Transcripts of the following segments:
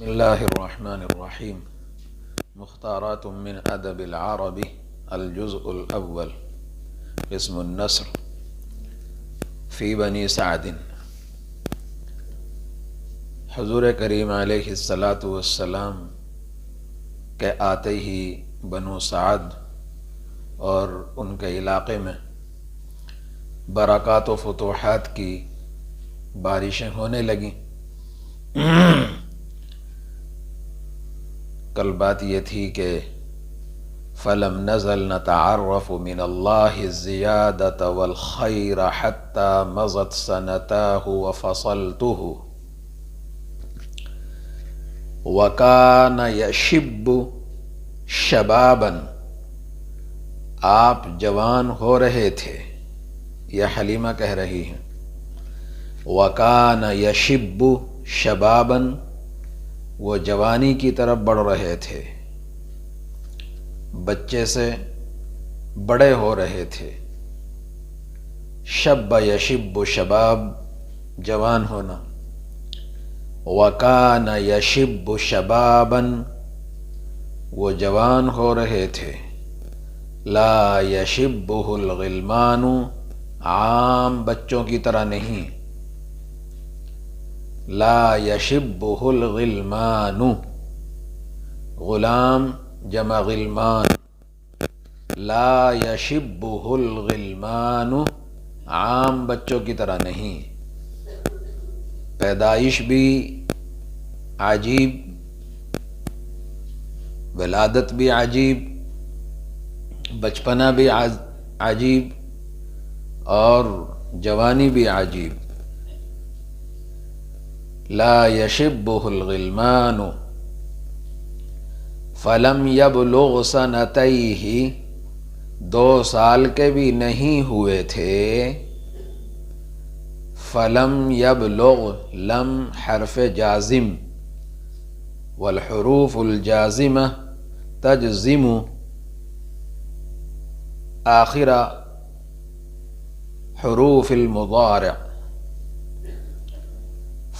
بسم اللہ الرحمن الرحیم مختارات من ادب العربی الجزء الاول قسم النثر فی بنی سعد۔ حضور کریم علیہ الصلاۃ والسلام کے آتے ہی بنو سعد اور ان کے علاقے میں برکات و فتوحات کی بارشیں ہونے لگیں۔ کل بات یہ تھی کہ فلم نزل نتعرف من اللہ الزیادۃ والخیر حتی مضت سنتاہ وفصلتہ وکان یشب شبابا، آپ جوان ہو رہے تھے، یہ حلیمہ کہہ رہی ہیں۔ وکان یشب شبابا، وہ جوانی کی طرف بڑھ رہے تھے، بچے سے بڑے ہو رہے تھے۔ شب یشب شباب، جوان ہونا۔ وکان یشب شبابا، وہ جوان ہو رہے تھے۔ لا یشبہ الغلمان، عام بچوں کی طرح نہیں۔ لا یشبہ الغلمان، غلام جمع غلمان، لا یشبہ الغلمان، عام بچوں کی طرح نہیں۔ پیدائش بھی عجیب، ولادت بھی عجیب، بچپنا بھی عجیب اور جوانی بھی عجیب۔ لا یشبہ الغلمان فلم یبلغ سنتیہ، 2 سال کے بھی نہیں ہوئے تھے۔ فلم یبلغ، لم حرف جازم، والحروف الجازمہ تجزم آخر حروف المضارع۔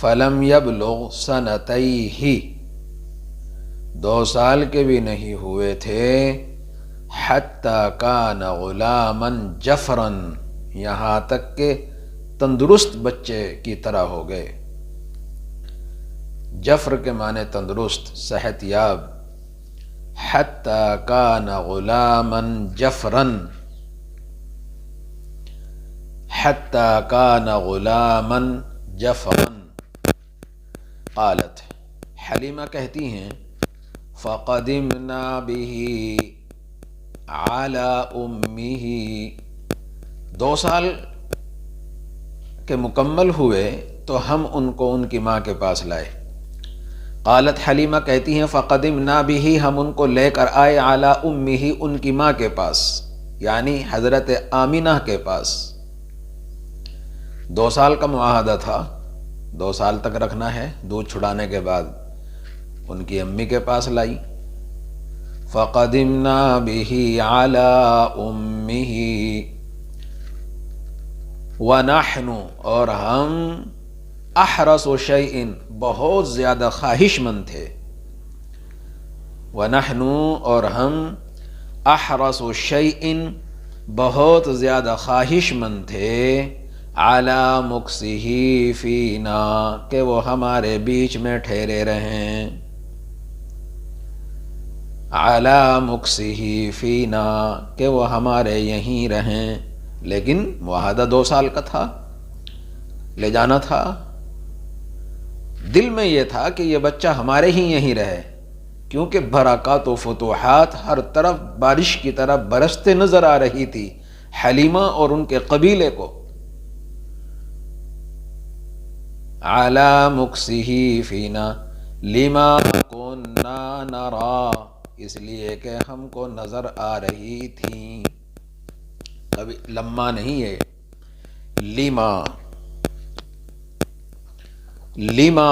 فلم یبلغ سنتیہ، 2 سال کے بھی نہیں ہوئے تھے۔ حتی کان غلاما جفرا، یہاں تک کہ تندرست بچے کی طرح ہو گئے۔ جفر کے معنی تندرست، صحت یاب۔ حتی کان غلاما جفرا، حتی کان غلاما جفرا۔ قالت، حلیمہ کہتی ہیں، فقدمنا به علی امہ، 2 سال کے مکمل ہوئے تو ہم ان کو ان کی ماں کے پاس لائے۔ قالت، حلیمہ کہتی ہیں، فقدمنا به، ہم ان کو لے کر آئے، علی امہ، ان کی ماں کے پاس، یعنی حضرت آمینہ کے پاس۔ 2 سال کا معاہدہ تھا، 2 سال تک رکھنا ہے، دودھ چھڑانے کے بعد ان کی امی کے پاس لائی۔ فقدمنا به علی امہ ونحن، اور ہم احرص شیء، بہت زیادہ خواہش مند تھے۔ ونحن، اور ہم احرص شیء، بہت زیادہ خواہش مند تھے۔ علی مکثہ فینا، کہ وہ ہمارے بیچ میں ٹھہرے رہیں۔ علی مکثہ فینا، کہ وہ ہمارے یہیں رہیں۔ لیکن معاہدہ 2 سال کا تھا، لے جانا تھا۔ دل میں یہ تھا کہ یہ بچہ ہمارے ہی یہیں رہے، کیونکہ برکات و فتوحات ہر طرف بارش کی طرح برستے نظر آ رہی تھی حلیمہ اور ان کے قبیلے کو۔ علی مکثہ فینا لما کنا نرا، اس لیے کہ ہم کو نظر آ رہی تھیں۔ ابھی لما نہیں ہے، لما، لما،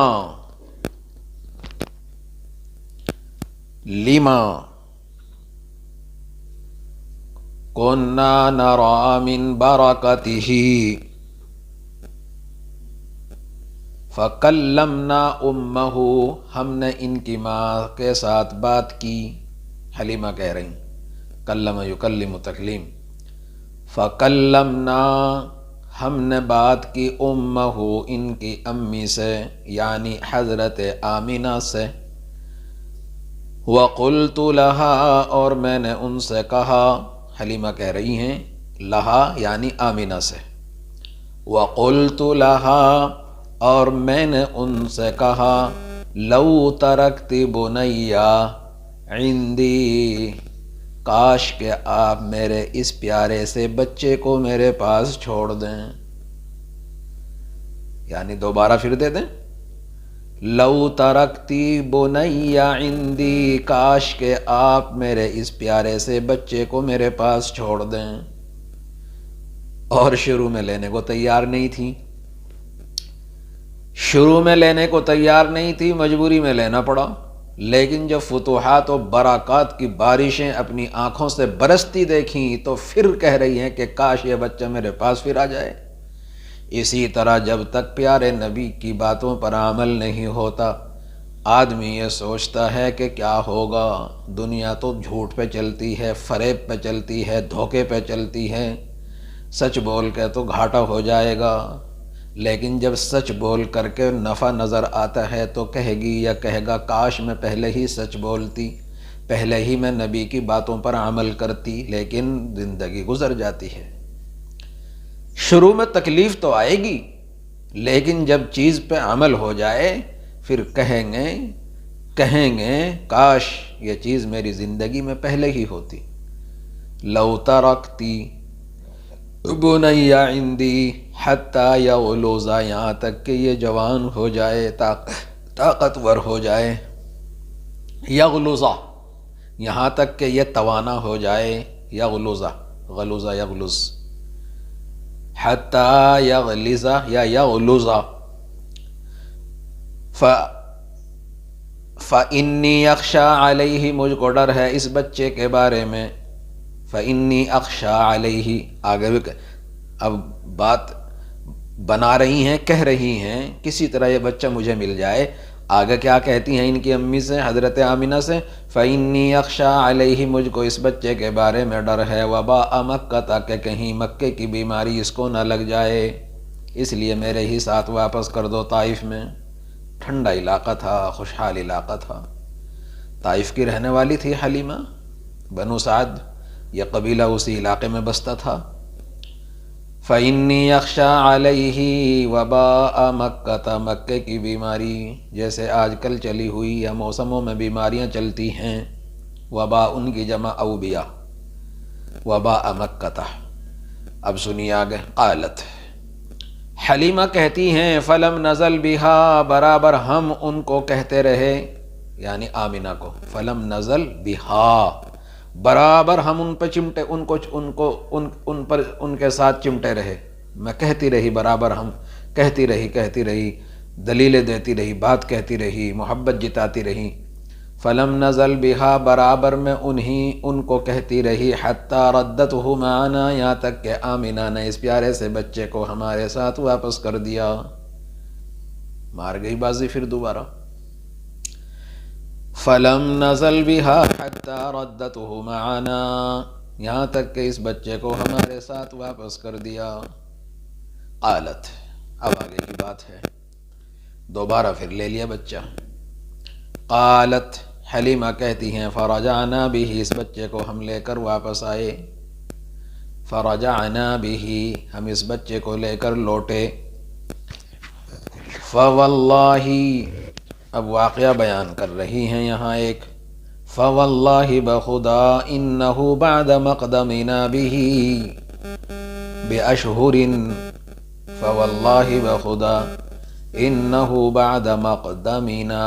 لما کنا نرا من برکتہ، فَكَلَّمْنَا أُمَّهُ، ہم نے ان کی ماں کے ساتھ بات کی. حلیمہ کہہ رہی کلم یکلم تکلیم. فَكَلَّمْنَا، ہم نے بات کی أُمَّهُ، ان کی امی سے، یعنی حضرت آمینہ سے. وَقُلْتُ لَهَا، اور میں نے ان سے کہا. حلیمہ کہہ رہی ہیں لہا یعنی آمینہ سے. وَقُلْتُ لَهَا، اور میں نے ان سے کہا لَوْ تَرَكْتِ بُنَيَّ عِنْدِي، کاش کہ آپ میرے اس پیارے سے بچے کو میرے پاس چھوڑ دیں، یعنی دوبارہ پھر دے دیں. لَوْ تَرَكْتِ بُنَيَّ عِنْدِي، کاش کہ آپ میرے اس پیارے سے بچے کو میرے پاس چھوڑ دیں. اور شروع میں لینے کو تیار نہیں تھی، شروع میں لینے کو تیار نہیں تھی، مجبوری میں لینا پڑا. لیکن جب فتوحات و برکات کی بارشیں اپنی آنکھوں سے برستی دیکھیں تو پھر کہہ رہی ہیں کہ کاش یہ بچہ میرے پاس پھر آ جائے. اسی طرح جب تک پیارے نبی کی باتوں پر عمل نہیں ہوتا، آدمی یہ سوچتا ہے کہ کیا ہوگا. دنیا تو جھوٹ پہ چلتی ہے، فریب پہ چلتی ہے، دھوکے پہ چلتی ہے، سچ بول کے تو گھاٹا ہو جائے گا. لیکن جب سچ بول کر کے نفع نظر آتا ہے تو کہے گی یا کہے گا کاش میں پہلے ہی سچ بولتی، پہلے ہی میں نبی کی باتوں پر عمل کرتی. لیکن زندگی گزر جاتی ہے. شروع میں تکلیف تو آئے گی، لیکن جب چیز پہ عمل ہو جائے پھر کہیں گے کاش یہ چیز میری زندگی میں پہلے ہی ہوتی. لو ترکتی بنی عندی حتی یغلظ، یہاں تک کہ یہ جوان ہو جائے، طاقتور ہو جائے. یغلظ، یہاں تک کہ یہ توانا ہو جائے. یغلظ، غلظ یغلظ، حتی یغلظ یا یغلظ. فإنی اخشی علیہ، مجھ کو ڈر ہے اس بچے کے بارے میں. فإنی اخشی علیہ، آگے بھی اب بات بنا رہی ہیں، کہہ رہی ہیں کسی طرح یہ بچہ مجھے مل جائے. آگے کیا کہتی ہیں ان کی امی سے، حضرت آمینہ سے، فإنی اخشی علیہ، مجھ کو اس بچے کے بارے میں ڈر ہے. وباء مکہ، تاکہ کہیں مکے کی بیماری اس کو نہ لگ جائے، اس لیے میرے ہی ساتھ واپس کر دو. طائف میں ٹھنڈا علاقہ تھا، خوشحال علاقہ تھا. طائف کی رہنے والی تھی حلیمہ، بنو سعد یہ قبیلہ اسی علاقے میں بستا تھا. فإنی اخشی علیہ وباء مکہ، مکے کی بیماری جیسے آج کل چلی ہوئی یا موسموں میں بیماریاں چلتی ہیں. وباء ان کی جمع اوبیہ، وباء مکہ. اب سنیے آگے. قالت، حلیمہ کہتی ہیں فلم نزل بہا، برابر ہم ان کو کہتے رہے، یعنی آمینہ کو. فلم نزل بہا، برابر ہم ان پہ چمٹے، ان کے ساتھ چمٹے رہے. میں کہتی رہی، برابر ہم کہتی رہی، دلیلیں دیتی رہی، بات کہتی رہی، محبت جتاتی رہی. فلم نزل بہا، برابر میں ان کو کہتی رہی. حتی ردتہ معنا، یہاں تک کہ آمینہ نے اس پیارے سے بچے کو ہمارے ساتھ واپس کر دیا. مار گئی بازی پھر دوبارہ. فلم نزل بہا حتی ردتہ معنا، یہاں تک کہ اس بچے کو ہمارے ساتھ واپس کر دیا. قالت، اب آگے کی بات ہے، دوبارہ پھر لے لیا بچہ. قالت، حلیمہ کہتی ہیں فرجعنا بہ، اس بچے کو ہم لے کر واپس آئے. فرجعنا بہ، ہم اس بچے کو لے کر لوٹے. فواللہ، اب واقعہ بیان کر رہی ہیں یہاں ایک. فواللہ، بخدا، انہ بعد مقدمنا بہ باشہر، فواللہ بخدا، انہ بعد مقدمنا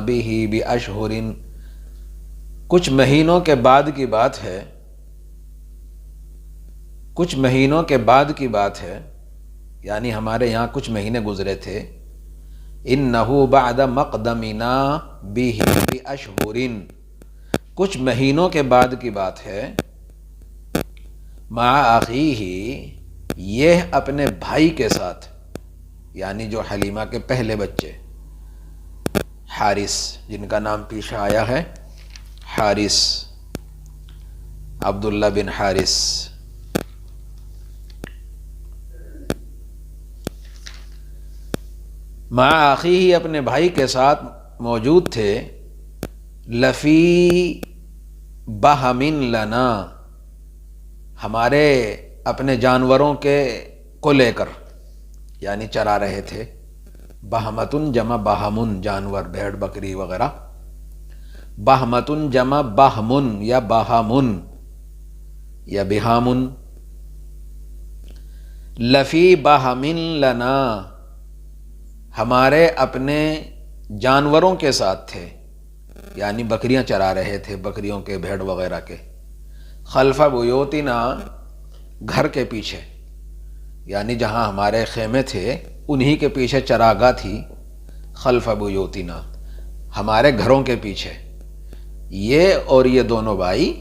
بہ باشہر، کچھ مہینوں کے بعد کی بات ہے، کچھ مہینوں کے بعد کی بات ہے، یعنی ہمارے یہاں کچھ مہینے گزرے تھے. انہ بعد مقدمنا بہ باشہر، کچھ مہینوں کے بعد کی بات ہے. مع اخیہ، یہ اپنے بھائی کے ساتھ، یعنی جو حلیمہ کے پہلے بچے حارث، جن کا نام پیچھے آیا ہے حارث، عبداللہ بن حارث، مع اخیہ اپنے بھائی کے ساتھ موجود تھے، لفی بہم لنا ہمارے اپنے جانوروں کو لے کر، یعنی چرا رہے تھے، بہمتن جمع بہمن جانور بھیڑ بکری وغیرہ، بہمتن جمع بہمن یا بہمن یا بہامن، لفی بہم لنا ہمارے اپنے جانوروں کے ساتھ تھے، یعنی بکریاں چرا رہے تھے، بکریوں کے بھیڑ وغیرہ کے، خلف بیوتنا گھر کے پیچھے، یعنی جہاں ہمارے خیمے تھے انہی کے پیچھے چراگاہ تھی، خلف بیوتنا ہمارے گھروں کے پیچھے، یہ اور یہ دونوں بھائی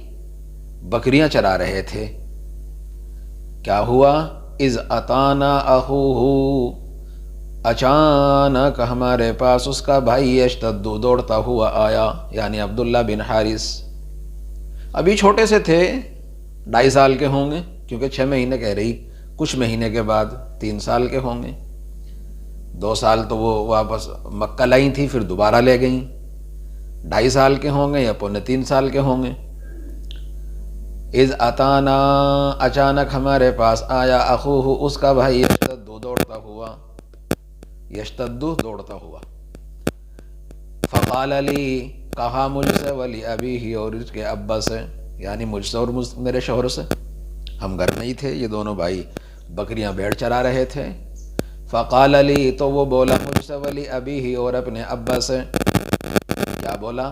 بکریاں چرا رہے تھے۔ کیا ہوا؟ اذ اتانا اخوہ اچانک ہمارے پاس اس کا بھائی یشتد دوڑتا ہوا آیا، یعنی عبداللہ بن حارث، ابھی چھوٹے سے تھے، 2.5 سال کے ہوں گے، کیونکہ 6 مہینے کہہ رہی، کچھ مہینے کے بعد 3 سال کے ہوں گے، 2 سال تو وہ واپس مکہ لائی تھی، پھر دوبارہ لے گئیں، 2.5 سال کے ہوں گے یا 2.25 سال کے ہوں گے۔ اذ اتانا اچانک ہمارے پاس آیا، اخوہ اس کا بھائی، یشتد دوڑتا ہوا، یشتد دوڑتا ہوا، فقال علی کہا مجھ سے، ولی ابیہ اور اس کے ابا سے، یعنی مجھ سے اور میرے شوہر سے، ہم گھر میں ہی تھے، یہ دونوں بھائی بکریاں بھیڑ چرا رہے تھے۔ فقال علی تو وہ بولا مجھ سے، ولی ابیہ اور اپنے ابا سے، کیا بولا؟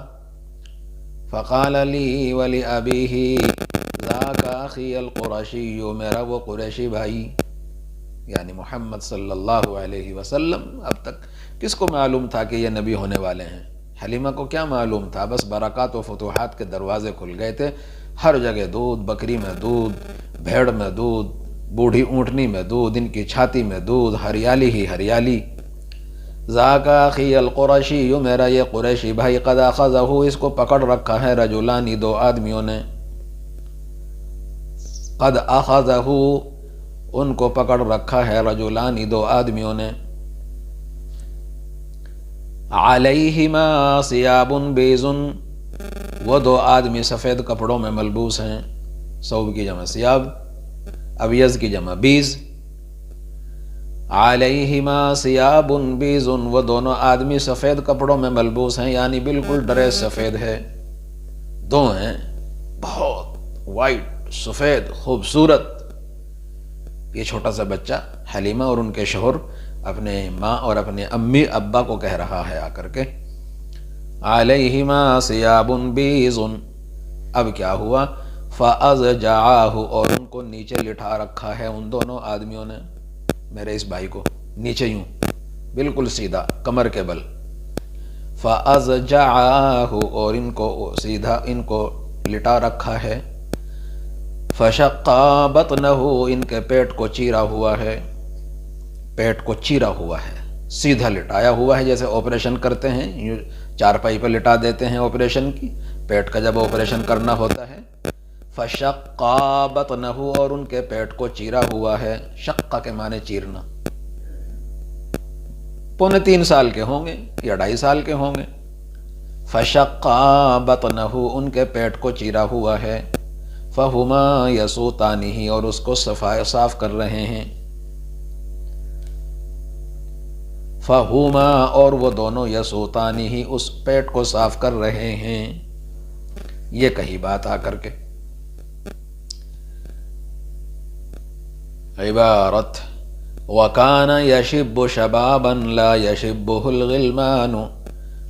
فقال علی ولی ابیہ ذاک اخی القرشی، میرا وہ قریشی بھائی، یعنی محمد صلی اللہ علیہ وسلم۔ اب تک کس کو معلوم تھا کہ یہ نبی ہونے والے ہیں؟ حلیمہ کو کیا معلوم تھا؟ بس برکات و فتوحات کے دروازے کھل گئے تھے، ہر جگہ دودھ، بکری میں دودھ، بھیڑ میں دودھ، بوڑھی اونٹنی میں دودھ، ان کی چھاتی میں دودھ، ہریالی ہی ہریالی۔ ذاک اخی القرشی، میرا یہ قریشی بھائی، قد اخذہ، اس کو پکڑ رکھا ہے، رجلانی، 2 آدمیوں نے، قد اخذہ ان کو پکڑ رکھا ہے، رجلانی، 2 آدمیوں نے، علیہما ثیاب بیض، وہ 2 آدمی سفید کپڑوں میں ملبوس ہیں، ثوب کی جمع ثیاب، ابیض کی جمع بیض، علیہما ثیاب بیض، وہ دونوں آدمی سفید کپڑوں میں ملبوس ہیں، یعنی بالکل ڈریس سفید ہے، 2 ہیں، بہت وائٹ، سفید، خوبصورت۔ یہ چھوٹا سا بچہ حلیمہ اور ان کے شوہر اپنے ماں اور اپنے امی ابا کو کہہ رہا ہے آ کر کے، علیہما ثیاب بیض، اب کیا ہوا؟ فاضجعاہ، اور ان کو نیچے لٹھا رکھا ہے ان دونوں آدمیوں نے، میرے اس بھائی کو نیچے یوں بالکل سیدھا کمر کے بل، فاضجعاہ، اور ان کو سیدھا ان کو لٹا رکھا ہے، فشقا بطنہ، ان کے پیٹ کو چیرا ہوا ہے، پیٹ کو چیرا ہوا ہے، سیدھا لٹایا ہوا ہے، جیسے آپریشن کرتے ہیں، یوں چارپائی پہ لٹا دیتے ہیں آپریشن کی، پیٹ کا جب آپریشن کرنا ہوتا ہے، فشقا بطنہ، اور ان کے پیٹ کو چیرا ہوا ہے، شقہ کے معنی چیرنا، 3.25 سال کے ہوں گے یا 2.5 سال کے ہوں گے، فشقا بطنہ، ان کے پیٹ کو چیرا ہوا ہے، فہما یسوطانہ، اور اس کو صاف کر رہے ہیں، فہما، اور وہ دونوں یسوطانہ، اس پیٹ کو صاف کر رہے ہیں، یہ کہی بات آ کر کے۔ عبارت وَكَانَ يَشِبُّ شَبَابًا لَا يَشِبُّهُ الْغِلْمَانُ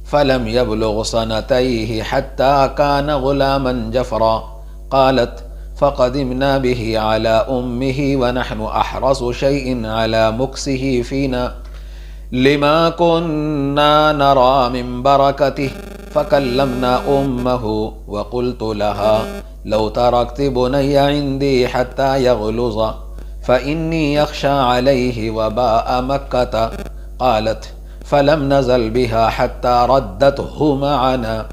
فَلَمْ يَبْلُغْ سَنَتَيْهِ حَتَّى كَانَ غُلَامًا جَفْرًا قالت فقدمنا به على أمه ونحن أحرص شيء على مكسه فينا لما كنا نرى من بركته فكلمنا أمه وقلت لها لو تركت بني عندي حتى يغلظ فإني أخشى عليه وباء مكة. قالت فلم نزل بها حتى ردته معنا.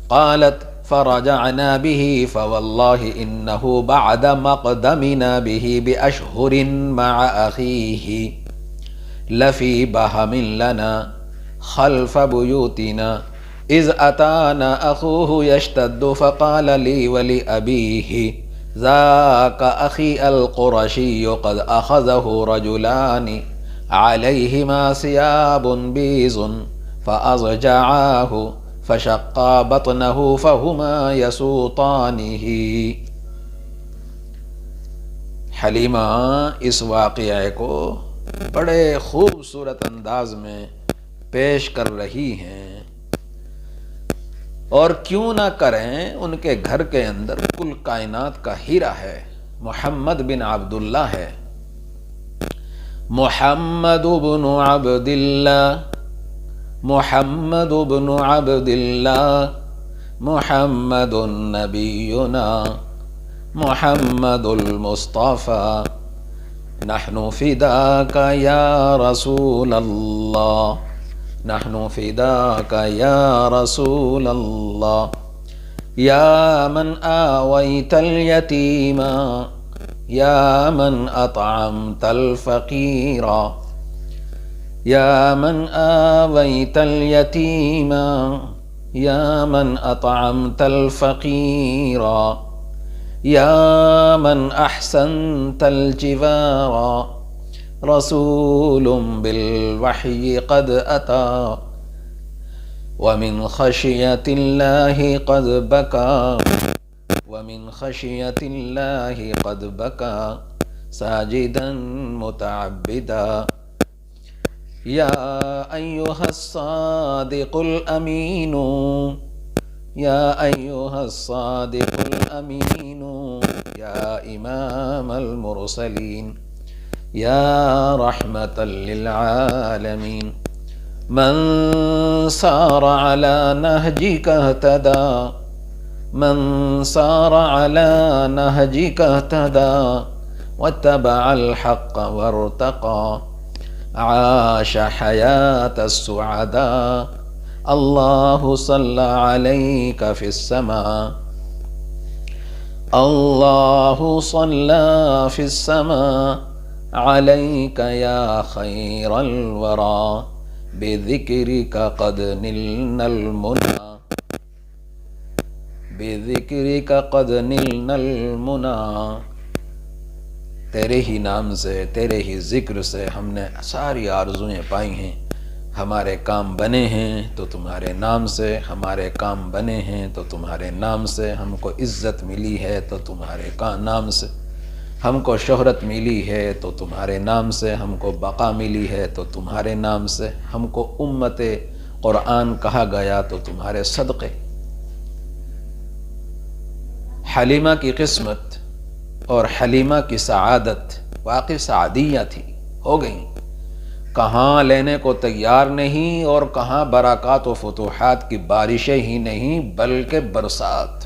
قالت فرجعنا به فوالله إنه بعد مقدمنا به بأشهر مع أخيه لفي بهم لنا خلف بيوتنا إذ أتانا أخوه يشتد فقال لي ولأبيه ذاك أخي القرشي قد أخذه رجلان عليهما ثياب بيض فأضجعاه فشقا بطنه فهما يسوطانه. حلیمہ اس واقعے کو بڑے خوبصورت انداز میں پیش کر رہی ہیں، اور کیوں نہ کریں، ان کے گھر کے اندر کل کائنات کا ہیرا ہے، محمد بن عبداللہ ہے. محمد بن عبداللہ، محمد بن عبداللہ، محمد نبینا محمد المصطفى نحن فداك يا رسول الله، نحن فداك يا رسول الله. يا من آويت اليتيم، يا من أطعمت الفقير، يا من آويت اليتيم، يا من أطعمت الفقير، يا من أحسنت الجوار. رسول بالوحي قد أتى ومن خشية الله قد بكى، ومن خشية الله قد بكى ساجدا متعبدا. يا أيها الصادق الأمين، يا أيها الصادق الأمين، يا إمام المرسلين، يا رحمة للعالمين. من سار على نهجك اهتدى، من سار على نهجك اهتدى واتبع الحق وارتقى عاش حياة السعداء. الله صلى عليك في السماء، الله صلى في السماء عليك يا خير الورى بذكرك قد نلنا المنى، بذكرك قد نلنا المنى. تیرے ہی نام سے، تیرے ہی ذکر سے ہم نے ساری آرزویں پائی ہیں. ہمارے کام بنے ہیں تو تمہارے نام سے، ہمارے کام بنے ہیں تو تمہارے نام سے. ہم کو عزت ملی ہے تو تمہارے نام سے، ہم کو شہرت ملی ہے تو تمہارے نام سے، ہم کو بقا ملی ہے تو تمہارے نام سے، ہم کو امت قرآن کہا گیا تو تمہارے صدقے. حلیمہ کی قسمت اور حلیمہ کی سعادت واقعی سعادیہ تھی، ہو گئیں. کہاں لینے کو تیار نہیں، اور کہاں برکات و فتوحات کی بارشیں ہی نہیں بلکہ برسات.